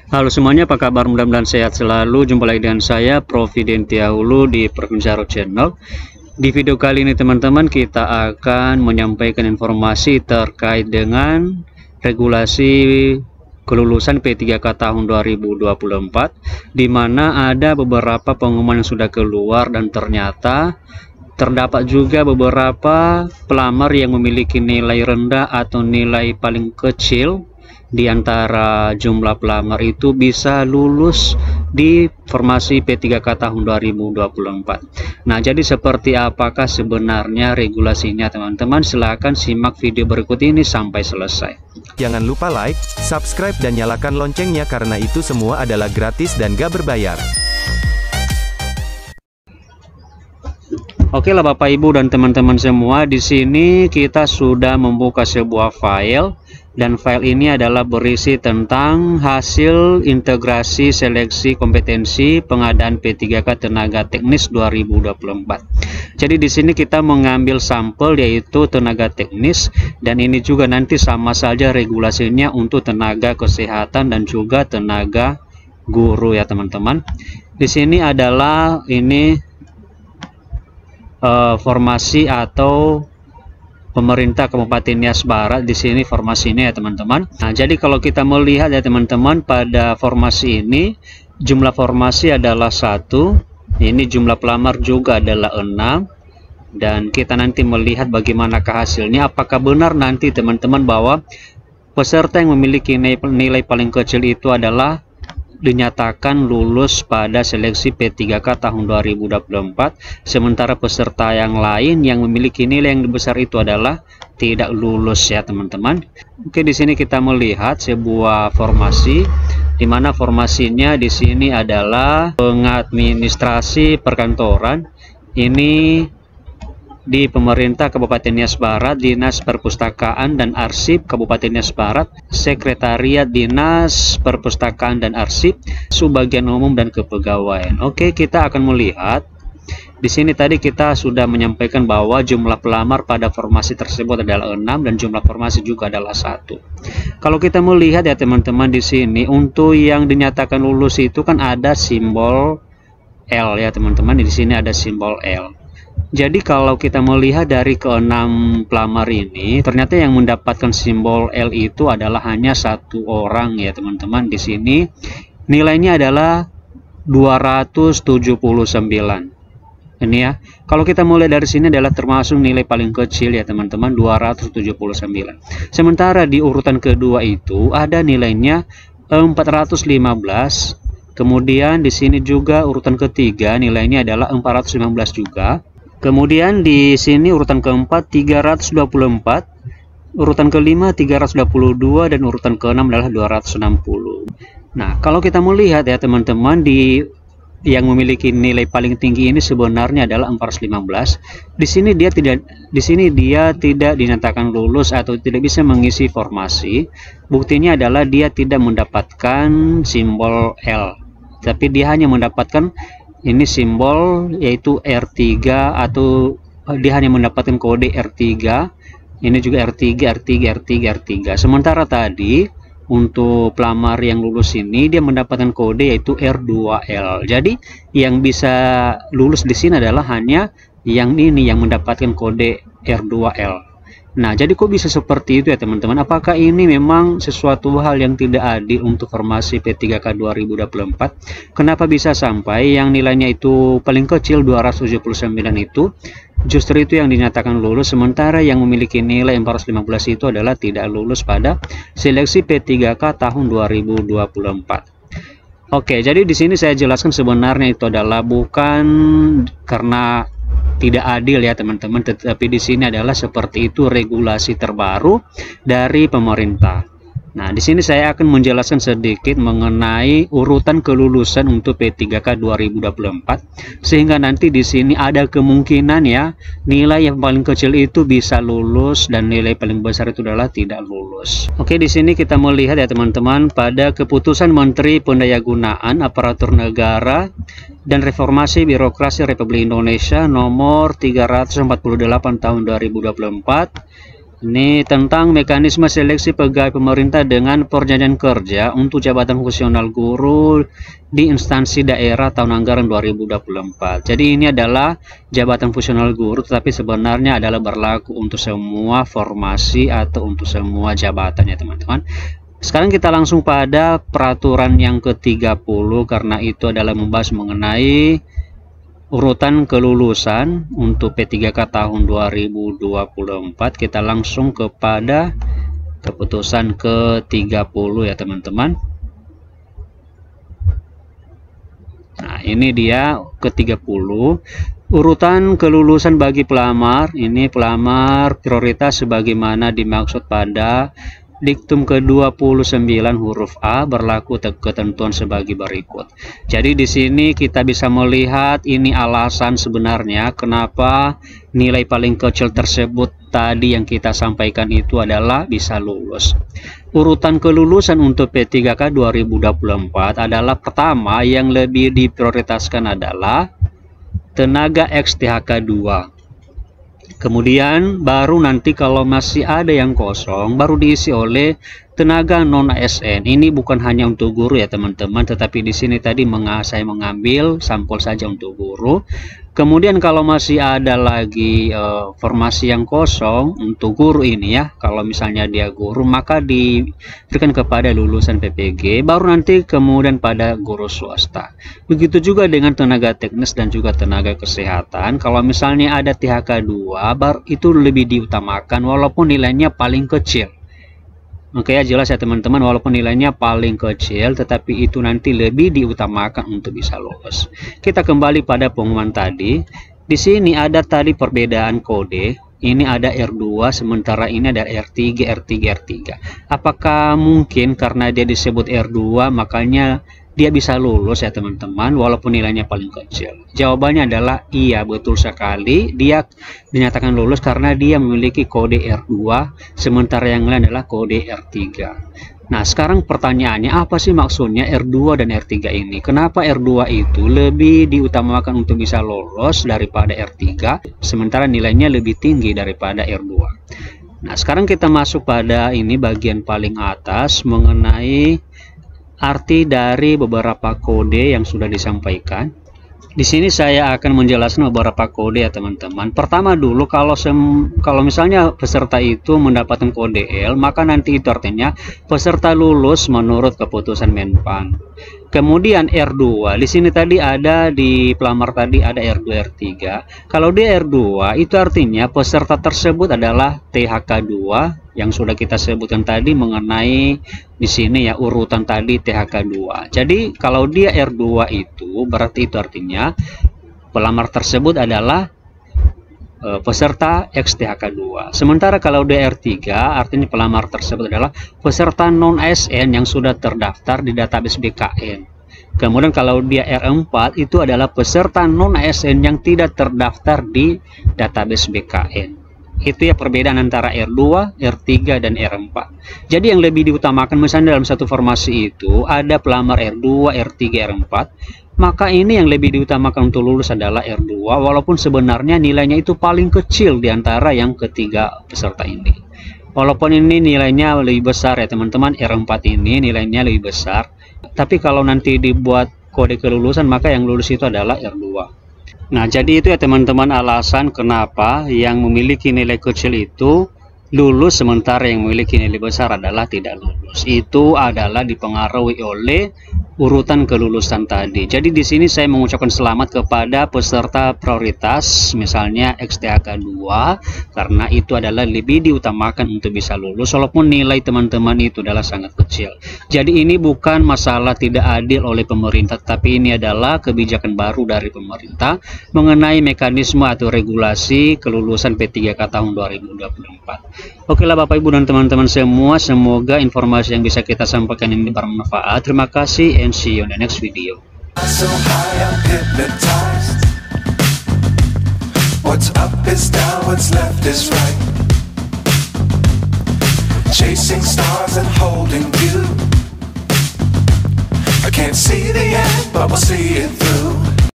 Halo semuanya, apa kabar? Mudah-mudahan sehat selalu. Jumpa lagi dengan saya, Prof. Dentiaulu di Provinsiaro Channel. Di video kali ini teman-teman, kita akan menyampaikan informasi terkait dengan regulasi kelulusan P3K tahun 2024, di mana ada beberapa pengumuman yang sudah keluar dan ternyata terdapat juga beberapa pelamar yang memiliki nilai rendah atau nilai paling kecil di antara jumlah pelamar itu bisa lulus di formasi P3K tahun 2024. Nah, jadi seperti apakah sebenarnya regulasinya teman-teman? Silahkan simak video berikut ini sampai selesai. Jangan lupa like, subscribe dan nyalakan loncengnya karena itu semua adalah gratis dan gak berbayar. Oke lah Bapak Ibu dan teman-teman semua, di sini kita sudah membuka sebuah file. Dan file ini adalah berisi tentang hasil integrasi seleksi kompetensi pengadaan P3K tenaga teknis 2024. Jadi di sini kita mengambil sampel yaitu tenaga teknis, dan ini juga nanti sama saja regulasinya untuk tenaga kesehatan dan juga tenaga guru ya teman-teman. Di sini adalah ini formasi atau pemerintah Kabupaten Nias Barat. Di sini formasinya ya teman-teman. Nah, jadi kalau kita melihat ya teman-teman, pada formasi ini jumlah formasi adalah 1, ini jumlah pelamar juga adalah 6, dan kita nanti melihat bagaimanakah hasilnya. Apakah benar nanti teman-teman bahwa peserta yang memiliki nilai paling kecil itu adalah dinyatakan lulus pada seleksi P3K tahun 2024, sementara peserta yang lain yang memiliki nilai yang besar itu adalah tidak lulus ya teman-teman. Oke, di sini kita melihat sebuah formasi, di mana formasinya di sini adalah pengadministrasi perkantoran. Ini di pemerintah Kabupaten Nias Barat, Dinas Perpustakaan dan Arsip Kabupaten Nias Barat, Sekretariat Dinas Perpustakaan dan Arsip, Subbagian Umum dan Kepegawaian. Oke, kita akan melihat di sini tadi kita sudah menyampaikan bahwa jumlah pelamar pada formasi tersebut adalah 6 dan jumlah formasi juga adalah 1. Kalau kita melihat ya teman-teman, di sini untuk yang dinyatakan lulus itu kan ada simbol L ya teman-teman. Di sini ada simbol L. Jadi kalau kita melihat dari ke-6 pelamar ini, ternyata yang mendapatkan simbol L itu adalah hanya 1 orang ya teman-teman. Di sini nilainya adalah 279. Ini ya. Kalau kita mulai dari sini adalah termasuk nilai paling kecil ya teman-teman, 279. Sementara di urutan kedua itu ada nilainya 415. Kemudian di sini juga urutan ketiga nilainya adalah 419 juga. Kemudian di sini urutan keempat 324, urutan kelima 322, dan urutan keenam adalah 260. Nah, kalau kita melihat ya teman-teman, di yang memiliki nilai paling tinggi ini sebenarnya adalah 415. Di sini dia tidak dinyatakan lulus atau tidak bisa mengisi formasi. Buktinya adalah dia tidak mendapatkan simbol L, tapi dia hanya mendapatkan ini simbol yaitu R3, atau dia hanya mendapatkan kode R3. Ini juga R3, R3, R3, R3. Sementara tadi untuk pelamar yang lulus ini dia mendapatkan kode yaitu R2L. Jadi yang bisa lulus di sini adalah hanya yang ini yang mendapatkan kode R2L. Nah, jadi kok bisa seperti itu ya teman-teman? Apakah ini memang sesuatu hal yang tidak adil untuk formasi P3K 2024? Kenapa bisa sampai yang nilainya itu paling kecil 279 itu justru itu yang dinyatakan lulus, sementara yang memiliki nilai 415 itu adalah tidak lulus pada seleksi P3K tahun 2024? Oke, jadi di sini saya jelaskan sebenarnya itu adalah bukan karena tidak adil ya teman-teman, tetapi di sini adalah seperti itu regulasi terbaru dari pemerintah. Nah, di sini saya akan menjelaskan sedikit mengenai urutan kelulusan untuk P3K 2024, sehingga nanti di sini ada kemungkinan ya nilai yang paling kecil itu bisa lulus dan nilai paling besar itu adalah tidak lulus. Oke, di sini kita melihat ya teman-teman, pada keputusan Menteri Pendayagunaan Aparatur Negara dan Reformasi Birokrasi Republik Indonesia nomor 348 tahun 2024 Ini tentang mekanisme seleksi pegawai pemerintah dengan perjanjian kerja untuk jabatan fungsional guru di instansi daerah tahun anggaran 2024. Jadi ini adalah jabatan fungsional guru, tetapi sebenarnya adalah berlaku untuk semua formasi atau untuk semua jabatan ya teman-teman. Sekarang kita langsung pada peraturan yang ke-30, karena itu adalah membahas mengenai urutan kelulusan untuk P3K tahun 2024. Kita langsung kepada keputusan ke-30 ya teman-teman. Nah, ini dia ke-30. Urutan kelulusan bagi pelamar. Ini pelamar prioritas sebagaimana dimaksud pada Diktum ke-29 huruf A, berlaku ketentuan sebagai berikut. Jadi di sini kita bisa melihat ini alasan sebenarnya kenapa nilai paling kecil tersebut tadi yang kita sampaikan itu adalah bisa lulus. Urutan kelulusan untuk P3K 2024 adalah pertama yang lebih diprioritaskan adalah tenaga XTHK 2. Kemudian baru nanti kalau masih ada yang kosong baru diisi oleh tenaga non ASN. Ini bukan hanya untuk guru ya teman-teman, tetapi di sini tadi saya mengambil sampel saja untuk guru. Kemudian kalau masih ada lagi formasi yang kosong untuk guru ini ya, kalau misalnya dia guru maka diberikan kepada lulusan PPG, baru nanti kemudian pada guru swasta. Begitu juga dengan tenaga teknis dan juga tenaga kesehatan. Kalau misalnya ada THK 2 baru itu lebih diutamakan walaupun nilainya paling kecil. Oke ya, jelas ya teman-teman, walaupun nilainya paling kecil tetapi itu nanti lebih diutamakan untuk bisa lulus. Kita kembali pada pengumuman tadi. Di sini ada tadi perbedaan kode. Ini ada R2 sementara ini ada R3, R3, R3. Apakah mungkin karena dia disebut R2 makanya dia bisa lulus ya teman-teman walaupun nilainya paling kecil? Jawabannya adalah iya, betul sekali. Dia dinyatakan lulus karena dia memiliki kode R2 sementara yang lain adalah kode R3. Nah, sekarang pertanyaannya apa sih maksudnya R2 dan R3 ini? Kenapa R2 itu lebih diutamakan untuk bisa lolos daripada R3 sementara nilainya lebih tinggi daripada R2? Nah, sekarang kita masuk pada ini bagian paling atas mengenai arti dari beberapa kode yang sudah disampaikan. Di sini saya akan menjelaskan beberapa kode ya teman-teman. Pertama dulu, kalau misalnya peserta itu mendapatkan kode L, maka nanti itu artinya peserta lulus menurut keputusan Menpan. Kemudian R2, di sini tadi ada di pelamar tadi ada R2, R3. Kalau dia R2 itu artinya peserta tersebut adalah THK 2 yang sudah kita sebutkan tadi mengenai di sini ya urutan tadi THK 2. Jadi kalau dia R2 itu berarti itu artinya pelamar tersebut adalah peserta XTHK 2. Sementara kalau dia R3 artinya pelamar tersebut adalah peserta non ASN yang sudah terdaftar di database BKN. Kemudian kalau dia R4 itu adalah peserta non ASN yang tidak terdaftar di database BKN. Itu ya perbedaan antara R2, R3, dan R4. Jadi yang lebih diutamakan misalnya dalam satu formasi itu ada pelamar R2, R3, R4, maka ini yang lebih diutamakan untuk lulus adalah R2 walaupun sebenarnya nilainya itu paling kecil di antara yang ketiga peserta ini. Walaupun ini nilainya lebih besar ya teman-teman, R4 ini nilainya lebih besar, tapi kalau nanti dibuat kode kelulusan maka yang lulus itu adalah R2. Nah, jadi itu ya teman-teman alasan kenapa yang memiliki nilai kecil itu lulus sementara yang memiliki nilai besar adalah tidak lulus. Itu adalah dipengaruhi oleh urutan kelulusan tadi. Jadi di sini saya mengucapkan selamat kepada peserta prioritas misalnya XTHK 2 karena itu adalah lebih diutamakan untuk bisa lulus walaupun nilai teman-teman itu adalah sangat kecil. Jadi ini bukan masalah tidak adil oleh pemerintah, tapi ini adalah kebijakan baru dari pemerintah mengenai mekanisme atau regulasi kelulusan P3K tahun 2024. Oke lah Bapak Ibu dan teman-teman semua, semoga informasi yang bisa kita sampaikan ini bermanfaat. Terima kasih and see you in the next video. So high, I'm hypnotized. What's up is down, what's left is right. Chasing stars and holding you. I can't see the end, but we'll see it through.